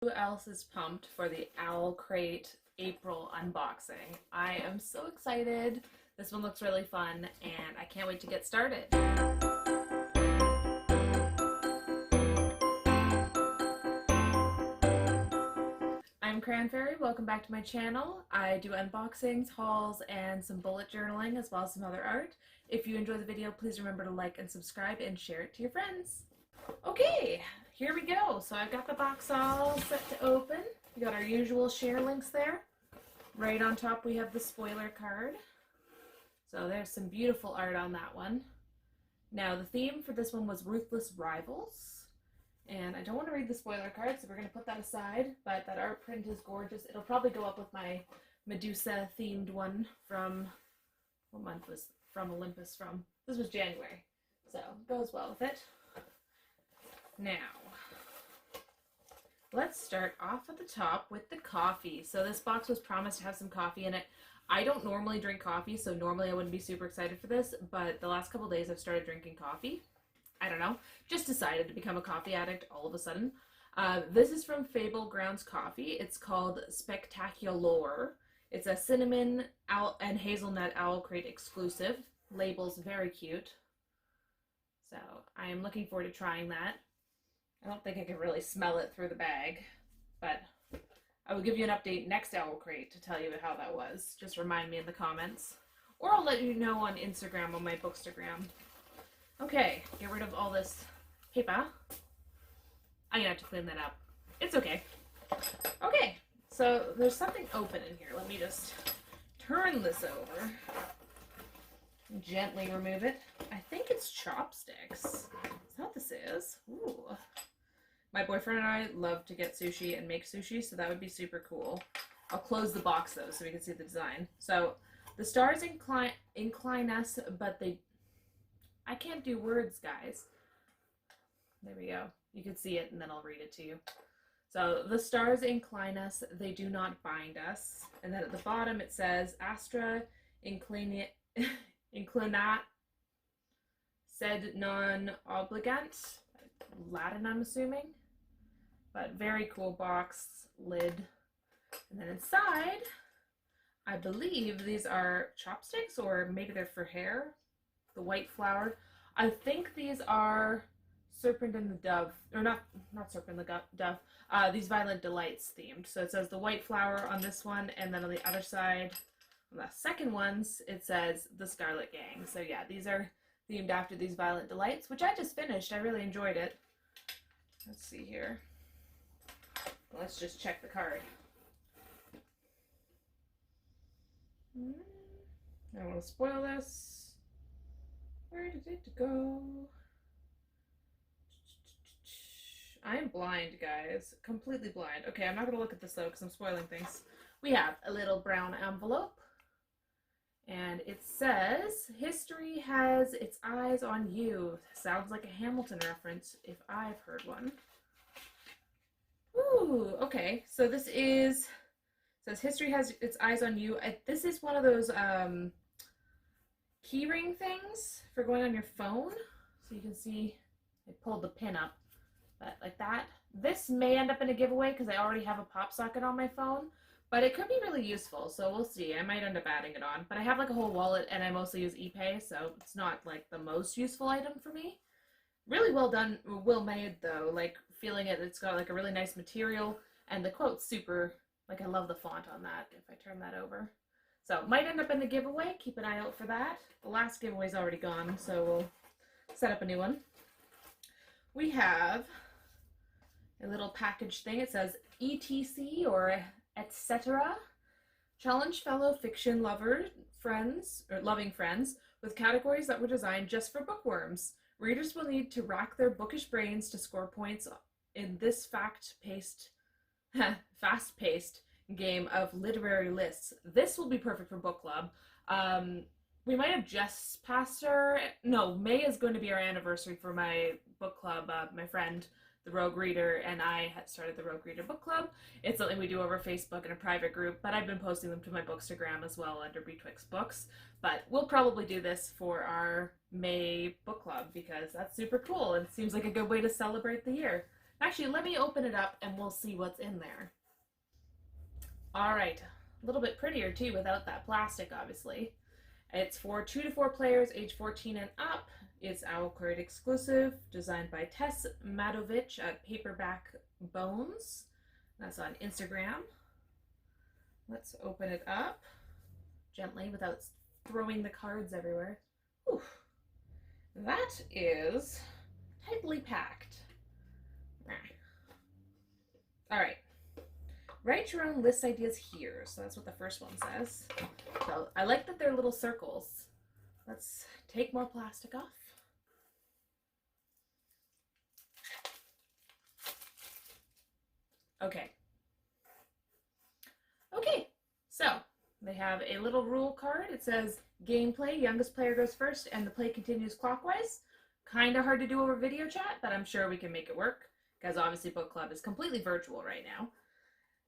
Who else is pumped for the Owlcrate April unboxing? I am so excited. This one looks really fun and I can't wait to get started. I'm Cranfaerie, welcome back to my channel. I do unboxings, hauls, and some bullet journaling as well as some other art. If you enjoy the video, please remember to like and subscribe and share it to your friends. Okay, here we go. So I've got the box all set to open. We got our usual share links there. Right on top we have the spoiler card. So there's some beautiful art on that one. Now the theme for this one was Ruthless Rivals. And I don't want to read the spoiler card, so we're going to put that aside. But that art print is gorgeous. It'll probably go up with my Medusa themed one from, what month was From Olympus from? This was January. So it goes well with it. Now, let's start off at the top with the coffee. So this box was promised to have some coffee in it. I don't normally drink coffee, so normally I wouldn't be super excited for this, but the last couple days I've started drinking coffee. I don't know, just decided to become a coffee addict all of a sudden. This is from Fable Grounds Coffee. It's called Spectacular. It's a cinnamon and hazelnut Owlcrate exclusive. Label's very cute. So I am looking forward to trying that. I don't think I can really smell it through the bag, but I will give you an update next Owlcrate to tell you how that was. Just remind me in the comments. Or I'll let you know on Instagram, on my Bookstagram. Okay, get rid of all this paper. I'm gonna have to clean that up. It's okay. Okay, so there's something open in here. Let me just turn this over. Gently remove it. I think it's chopsticks. Is that what this is? Ooh. My boyfriend and I love to get sushi and make sushi, so that would be super cool. I'll close the box though so we can see the design. So the stars incline us, but I can't do words, guys. There we go. You can see it and then I'll read it to you. So the stars incline us, they do not bind us. And then at the bottom it says Astra inclinat sed non obligant. Latin, I'm assuming. But very cool box lid. And then inside, I believe these are chopsticks, or maybe they're for hair. The white flower. I think these are Serpent and the Dove, or not Serpent and the Dove. These Violent Delights themed. So it says the white flower on this one, and then on the other side, on the second ones, it says the Scarlet Gang. So yeah, these are themed after these Violent Delights, which I just finished. I really enjoyed it. Let's see here. Let's just check the card. I don't want to spoil this. Where did it go? I am blind, guys. Completely blind. Okay, I'm not going to look at this though because I'm spoiling things. We have a little brown envelope. And it says, history has its eyes on you. Sounds like a Hamilton reference if I've heard one. Ooh, okay. So this says history has its eyes on you. This is one of those keyring things for going on your phone. So you can see I pulled the pin up, but like that. This may end up in a giveaway because I already have a pop socket on my phone. But it could be really useful, so we'll see. I might end up adding it on. But I have like a whole wallet and I mostly use ePay, so it's not like the most useful item for me. Really well done, well made though. Like feeling it, it's got like a really nice material and the quote's super, like I love the font on that if I turn that over. So might end up in the giveaway, keep an eye out for that. The last giveaway's already gone, so we'll set up a new one. We have a little package thing. It says ETC or etc. Challenge fellow fiction loving friends with categories that were designed just for bookworms. Readers will need to rack their bookish brains to score points in this fast-paced game of literary lists. This will be perfect for book club. We might have just passed May is going to be our anniversary for my book club. My friend the Rogue Reader and I had started the Rogue Reader book club. It's something we do over Facebook in a private group, but I've been posting them to my Bookstagram as well under Betwixt Books. But we'll probably do this for our May book club because that's super cool and it seems like a good way to celebrate the year. Actually, let me open it up and we'll see what's in there. All right, a little bit prettier too without that plastic, obviously. It's for 2 to 4 players, age 14 and up. It's Owlcrate exclusive, designed by Tess Madovich at Paperback Bones. That's on Instagram. Let's open it up gently without throwing the cards everywhere. Whew. That is tightly packed. All right. Write your own list ideas here. So that's what the first one says. So I like that they're little circles. Let's take more plastic off. Okay. Okay, so they have a little rule card. It says gameplay, youngest player goes first, and the play continues clockwise. Kind of hard to do over video chat, but I'm sure we can make it work, because obviously book club is completely virtual right now.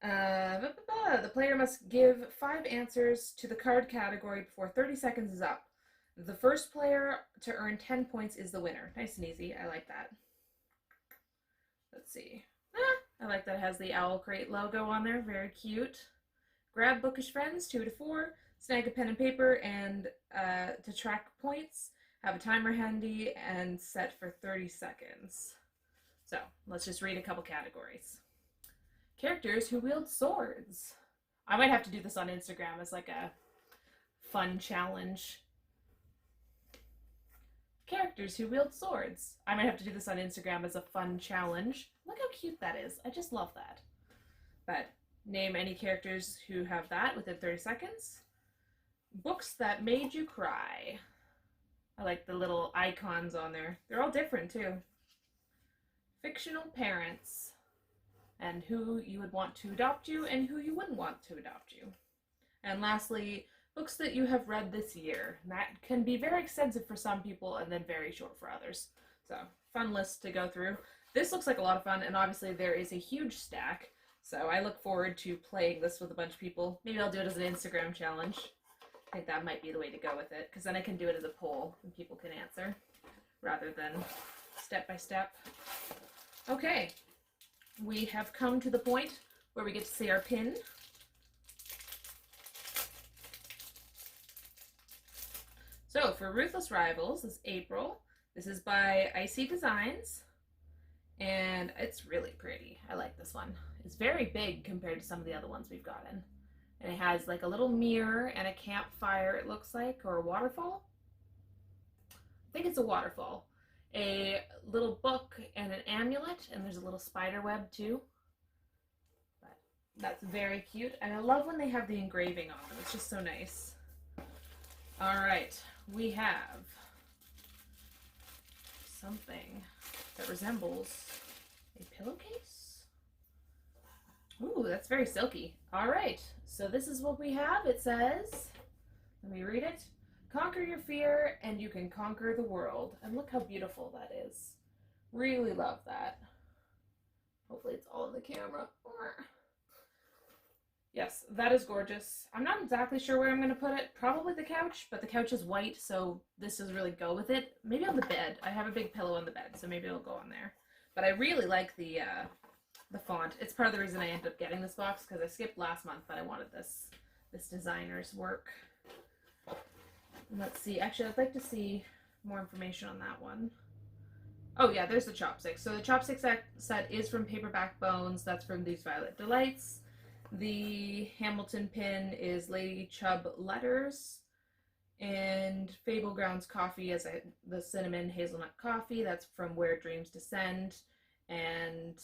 The player must give 5 answers to the card category before 30 seconds is up. The first player to earn 10 points is the winner. Nice and easy. I like that. Let's see. I like that it has the Owlcrate logo on there. Very cute. Grab bookish friends, 2 to 4. Snag a pen and paper and to track points. Have a timer handy and set for 30 seconds. So let's just read a couple categories. Characters who wield swords. I might have to do this on Instagram as like a fun challenge. Characters who wield swords. I might have to do this on Instagram as a fun challenge. Look how cute that is. I just love that. But name any characters who have that within 30 seconds. Books that made you cry. I like the little icons on there. They're all different too. Fictional parents. And who you would want to adopt you and who you wouldn't want to adopt you. And lastly, books that you have read this year. That can be very extensive for some people and then very short for others. So, fun list to go through. This looks like a lot of fun, and obviously there is a huge stack. So I look forward to playing this with a bunch of people. Maybe I'll do it as an Instagram challenge. I think that might be the way to go with it, because then I can do it as a poll and people can answer rather than step by step. Okay. We have come to the point where we get to see our pin. So for Ruthless Rivals, this is April. This is by Icy Designs, and it's really pretty. I like this one. It's very big compared to some of the other ones we've gotten. And it has like a little mirror and a campfire, it looks like, or a waterfall. I think it's a waterfall. A little book and an amulet, and there's a little spider web too. But that's very cute, and I love when they have the engraving on them. It's just so nice. All right, we have something that resembles a pillowcase. Ooh, that's very silky. All right, so this is what we have. It says, let me read it. Conquer your fear and you can conquer the world. And look how beautiful that is. Really love that. Hopefully it's all in the camera. Yes, that is gorgeous. I'm not exactly sure where I'm going to put it. Probably the couch, but the couch is white, so this doesn't really go with it. Maybe on the bed. I have a big pillow on the bed, so maybe it'll go on there. But I really like the font. It's part of the reason I ended up getting this box, because I skipped last month, but I wanted this designer's work. Let's see. Actually, I'd like to see more information on that one. Oh, yeah, there's the chopstick. So the chopstick set is from Paperback Bones. That's from These Violet Delights. The Hamilton pin is Lady Chubb Letters. And Fable Grounds Coffee is the cinnamon hazelnut coffee. That's from Where Dreams Descend. And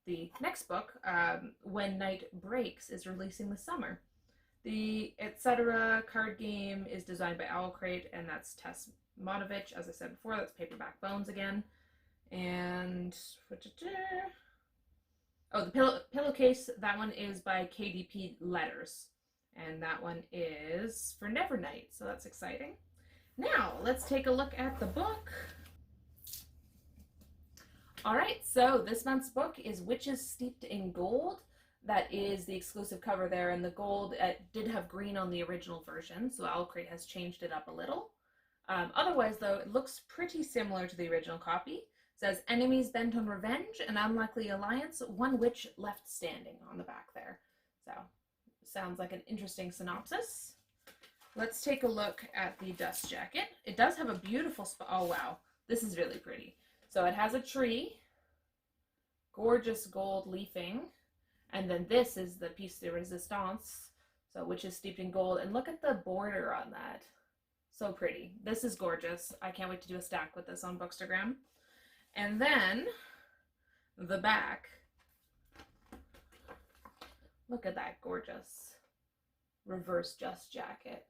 the next book, When Night Breaks, is releasing this summer. The Etc. card game is designed by Owlcrate, and that's Tess Madovich. As I said before, that's Paperback Bones again. And oh, the pillowcase, that one is by KDP Letters. And that one is for Nevernight, so that's exciting. Now, let's take a look at the book. All right, so this month's book is Witches Steeped in Gold. That is the exclusive cover there, and the gold did have green on the original version, so Owlcrate has changed it up a little. Otherwise, though, it looks pretty similar to the original copy. says, enemies bent on revenge, an unlikely alliance, one witch left standing on the back there. So, sounds like an interesting synopsis. Let's take a look at the dust jacket. It does have a beautiful spot. Oh, wow. This is really pretty. So it has a tree, gorgeous gold leafing, and then this is the piece de resistance, so which is steeped in gold. And look at the border on that. So pretty. This is gorgeous. I can't wait to do a stack with this on Bookstagram. And then the back. Look at that gorgeous reverse just jacket.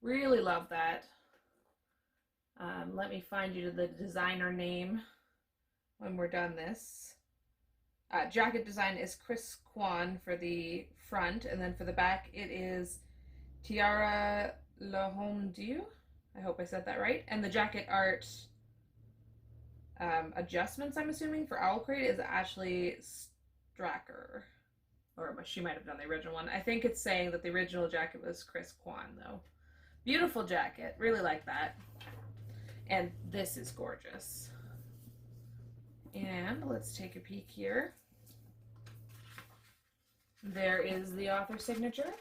Really love that. Let me find you the designer name when we're done this. Jacket design is Chris Kwan for the front, and then for the back it is Tiara Lahomdieu. I hope I said that right. And the jacket art adjustments, I'm assuming, for Owlcrate is Ashley Stracker. Or she might have done the original one. I think it's saying that the original jacket was Chris Kwan, though. Beautiful jacket. Really like that. And this is gorgeous. And let's take a peek here. There is the author signature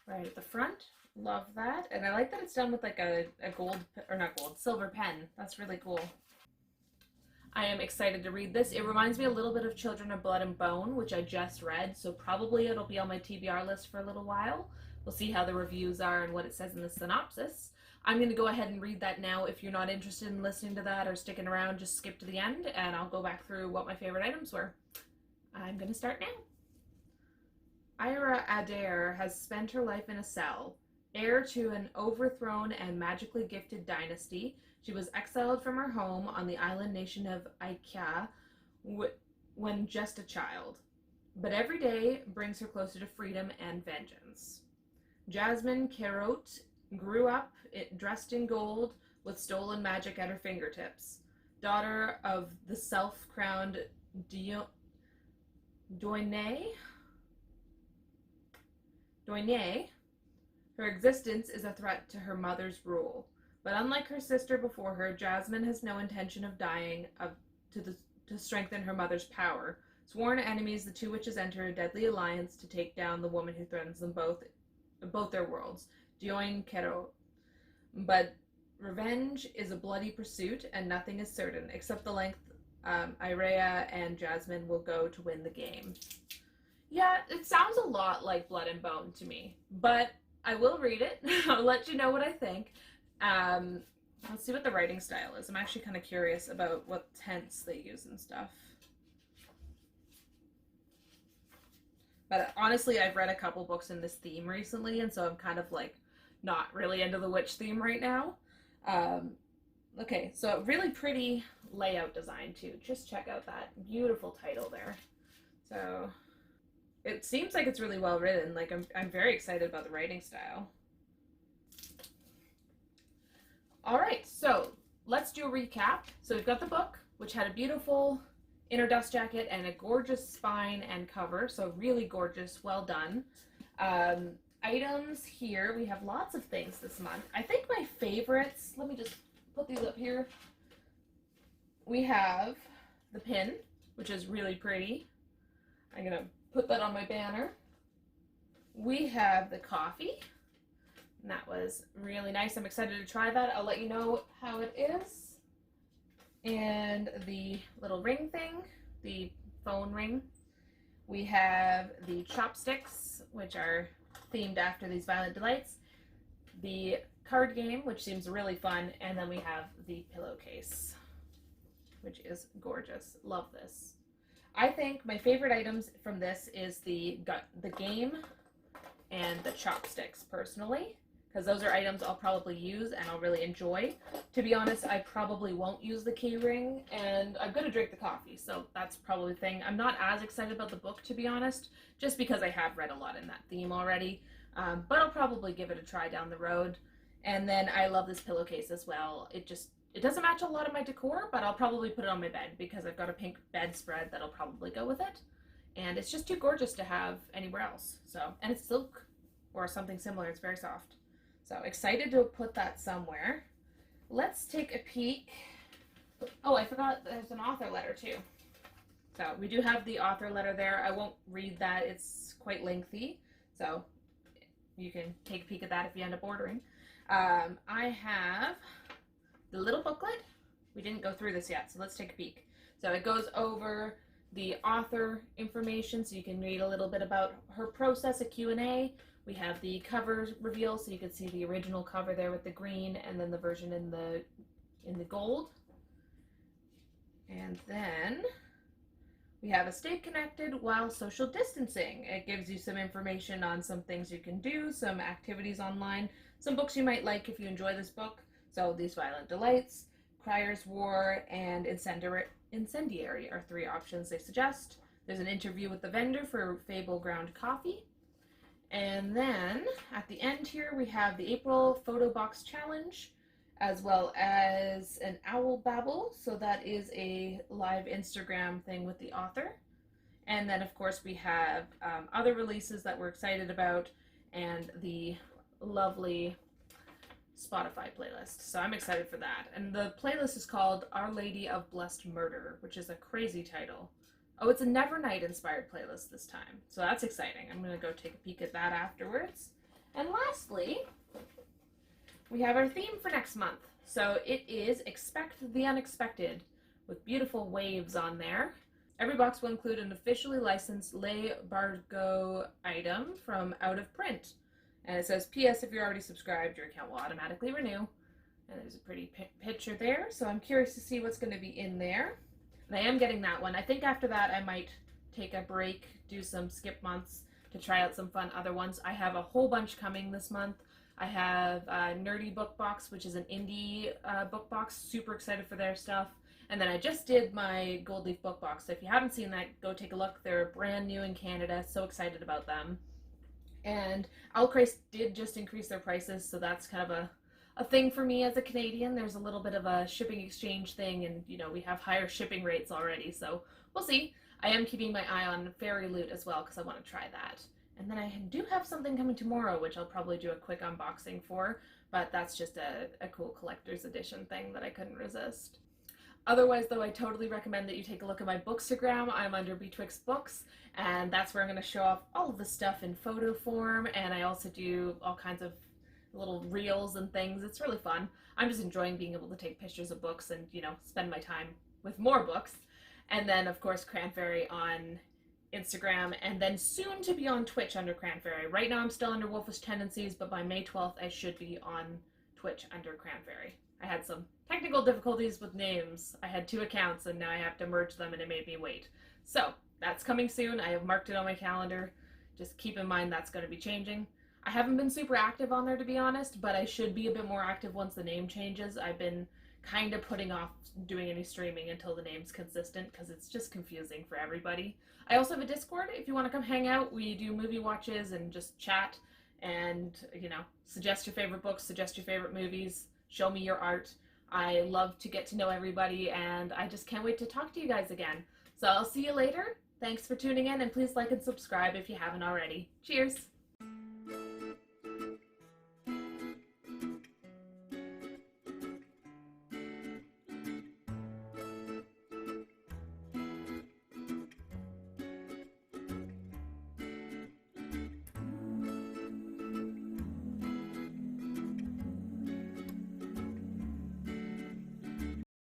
right at the front. Love that. And I like that it's done with like a gold, or not gold, silver pen. That's really cool. I am excited to read this. It reminds me a little bit of Children of Blood and Bone, which I just read, so probably it'll be on my TBR list for a little while. We'll see how the reviews are and what it says in the synopsis. I'm going to go ahead and read that now. If you're not interested in listening to that or sticking around, just skip to the end and I'll go back through what my favorite items were. I'm going to start now. Ira Adair has spent her life in a cell. Heir to an overthrown and magically gifted dynasty, she was exiled from her home on the island nation of Ica when just a child. But every day brings her closer to freedom and vengeance. Jasmine Carrot grew up dressed in gold with stolen magic at her fingertips. Daughter of the self-crowned Doyne, her existence is a threat to her mother's rule. But unlike her sister before her, Jasmine has no intention of dying to strengthen her mother's power. Sworn enemies, the two witches enter a deadly alliance to take down the woman who threatens them both their worlds, Dioin Kero. But revenge is a bloody pursuit, and nothing is certain, except the length Irea and Jasmine will go to win the game. Yeah, it sounds a lot like Blood and Bone to me, but I will read it. I'll let you know what I think. Let's see what the writing style is. I'm actually kind of curious about what tense they use and stuff. But honestly, I've read a couple books in this theme recently, and so I'm kind of like not really into the witch theme right now. Okay, so really pretty layout design too. Just check out that beautiful title there. So it seems like it's really well written. Like I'm very excited about the writing style. All right, so let's do a recap. So we've got the book, which had a beautiful inner dust jacket and a gorgeous spine and cover. So really gorgeous, well done. Items here, we have lots of things this month. I think my favorites, let me just put these up here. We have the pin, which is really pretty. I'm gonna put that on my banner. We have the coffee, and that was really nice. I'm excited to try that. I'll let you know how it is. And the little ring thing, the phone ring. We have the chopsticks, which are themed after these Violent Delights. The card game, which seems really fun. And then we have the pillowcase, which is gorgeous. Love this. I think my favorite items from this is the game and the chopsticks personally, because those are items I'll probably use and I'll really enjoy. To be honest, I probably won't use the key ring, and I'm going to drink the coffee, so that's probably the thing. I'm not as excited about the book, to be honest, just because I have read a lot in that theme already, but I'll probably give it a try down the road. And then I love this pillowcase as well. It doesn't match a lot of my decor, but I'll probably put it on my bed because I've got a pink bedspread that'll probably go with it. And it's just too gorgeous to have anywhere else. So, and it's silk or something similar. It's very soft. So excited to put that somewhere. Let's take a peek Oh, I forgot there's an author letter too. So we do have the author letter there. I won't read that. It's quite lengthy. So you can take a peek at that if you end up ordering. I have the little booklet. We didn't go through this yet, so let's take a peek. So it goes over the author information, so you can read a little bit about her process, a Q&A. We have the cover reveal, so you can see the original cover there with the green, and then the version in the gold. And then we have a stay connected while social distancing. It gives you some information on some things you can do, some activities online, some books you might like if you enjoy this book. So These Violent Delights, Crier's War, and Incendiary are 3 options they suggest. There's an interview with the vendor for Fable Ground Coffee. And then at the end here we have the April Photo Box Challenge, as well as an Owl Babble. So that is a live Instagram thing with the author. And then of course we have other releases that we're excited about, and the lovely Spotify playlist. So I'm excited for that. And the playlist is called Our Lady of Blessed Murder, which is a crazy title. Oh, it's a Nevernight inspired playlist this time. So that's exciting. I'm going to go take a peek at that afterwards. And lastly, we have our theme for next month. So it is Expect the Unexpected, with beautiful waves on there. Every box will include an officially licensed Les Bargo item from Out of Print. And it says, P.S. if you're already subscribed, your account will automatically renew. And there's a pretty picture there, so I'm curious to see what's going to be in there. And I am getting that one. I think after that I might take a break, do some skip months to try out some fun other ones. I have a whole bunch coming this month. I have Nerdy Book Box, which is an indie book box. Super excited for their stuff. And then I just did my Gold Leaf Book Box. So if you haven't seen that, go take a look. They're brand new in Canada. So excited about them. And Owlcrate did just increase their prices, so that's kind of a thing for me as a Canadian. There's a little bit of a shipping exchange thing, and you know, we have higher shipping rates already, so we'll see. I am keeping my eye on Fairy Loot as well, because I want to try that. And then I do have something coming tomorrow, which I'll probably do a quick unboxing for, but that's just a cool collector's edition thing that I couldn't resist. Otherwise, though, I totally recommend that you take a look at my Bookstagram. I'm under Betwixt Books, and that's where I'm going to show off all of the stuff in photo form, and I also do all kinds of little reels and things. It's really fun. I'm just enjoying being able to take pictures of books and, you know, spend my time with more books. And then, of course, Cranfaerie on Instagram, and then soon to be on Twitch under Cranfaerie. Right now I'm still under Wolfish Tendencies, but by May 12th I should be on Twitch under Cranfaerie. I had some technical difficulties with names. I had 2 accounts and now I have to merge them, and it made me wait. So that's coming soon. I have marked it on my calendar. Just keep in mind that's going to be changing. I haven't been super active on there, to be honest, but I should be a bit more active once the name changes. I've been kind of putting off doing any streaming until the name's consistent because it's just confusing for everybody. I also have a Discord if you want to come hang out. We do movie watches and just chat and, you know, suggest your favorite books, suggest your favorite movies, show me your art. I love to get to know everybody, and I just can't wait to talk to you guys again. So I'll see you later. Thanks for tuning in, and please like and subscribe if you haven't already. Cheers!